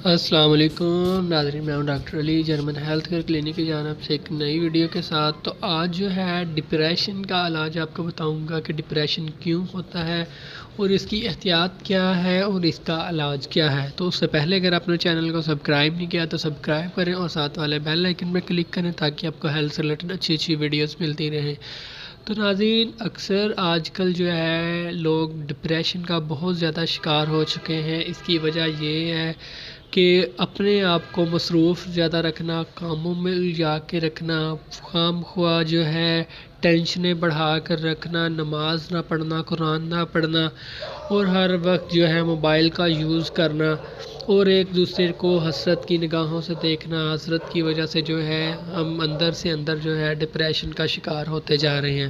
السلام علیکم ناظرین، میں ہوں ڈاکٹر علی جرمن ہیلتھ کیئر کلینک کی جانب سے ایک نئی ویڈیو کے ساتھ۔ تو آج جو ہے ڈپریشن کا علاج آپ کو بتاؤں گا کہ ڈپریشن کیوں ہوتا ہے اور اس کی احتیاط کیا ہے اور اس کا علاج کیا ہے۔ تو اس سے پہلے اگر آپ نے چینل کو سبسکرائب نہیں کیا تو سبسکرائب کریں اور ساتھ والے بیل آئکن پہ کلک کریں تاکہ آپ کو ہیلتھ سے ریلیٹڈ اچھی ویڈیوز ملتی رہیں۔ تو ناظرین، اکثر آج کل جو ہے لوگ ڈپریشن کا بہت زیادہ شکار ہو چکے ہیں۔ اس کی وجہ یہ ہے کہ اپنے آپ کو مصروف زیادہ رکھنا، کاموں میں الجھا کے رکھنا، خام خواہ جو ہے ٹینشنیں بڑھا کر رکھنا، نماز نہ پڑھنا، قرآن نہ پڑھنا اور ہر وقت جو ہے موبائل کا یوز کرنا اور ایک دوسرے کو حسرت کی نگاہوں سے دیکھنا۔ حسرت کی وجہ سے جو ہے ہم اندر سے اندر جو ہے ڈپریشن کا شکار ہوتے جا رہے ہیں۔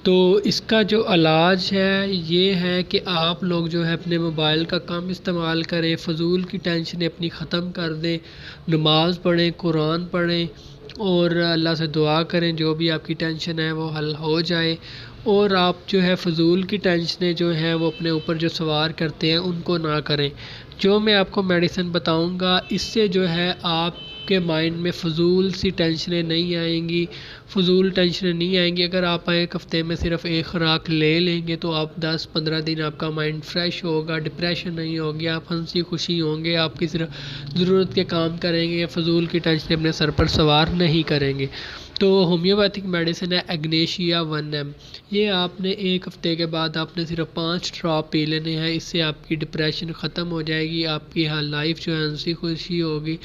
تو اس کا جو علاج ہے یہ ہے کہ آپ لوگ جو ہے اپنے موبائل کا کم استعمال کریں، فضول کی ٹینشنیں اپنی ختم کر دیں، نماز پڑھیں، قرآن پڑھیں اور اللہ سے دعا کریں جو بھی آپ کی ٹینشن ہے وہ حل ہو جائے۔ اور آپ جو ہے فضول کی ٹینشنیں جو ہیں وہ اپنے اوپر جو سوار کرتے ہیں ان کو نہ کریں۔ جو میں آپ کو میڈیسن بتاؤں گا اس سے جو ہے آپ کے مائنڈ میں فضول سی ٹینشنیں نہیں آئیں گی، فضول ٹینشنیں نہیں آئیں گی۔ اگر آپ ایک ہفتے میں صرف ایک خوراک لے لیں گے تو آپ 10-15 دن آپ کا مائنڈ فریش ہوگا، ڈپریشن نہیں ہوگی، آپ ہنسی خوشی ہوں گے، آپ کی صرف ضرورت کے کام کریں گے، فضول کی ٹینشنیں اپنے سر پر سوار نہیں کریں گے۔ تو ہومیوپیتھک میڈیسن ہے ایگنیشیا 1M، یہ آپ نے ایک ہفتے کے بعد آپ نے صرف 5 ڈراپ پی لینے ہیں۔ اس سے آپ کی ڈپریشن ختم ہو جائے گی، آپ کی لائف جو ہے ہنسی خوشی ہوگی،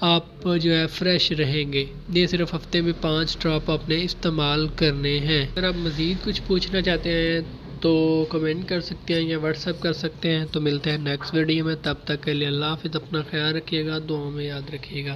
آپ جو ہے فریش رہیں گے۔ یہ صرف ہفتے میں 5 ڈراپ آپ نے استعمال کرنے ہیں۔ اگر آپ مزید کچھ پوچھنا چاہتے ہیں تو کمنٹ کر سکتے ہیں یا واٹس ایپ کر سکتے ہیں۔ تو ملتے ہیں نیکسٹ ویڈیو میں، تب تک کے لیے اللہ حافظ، اپنا خیال رکھیے گا، دعاؤں میں یاد رکھیے گا۔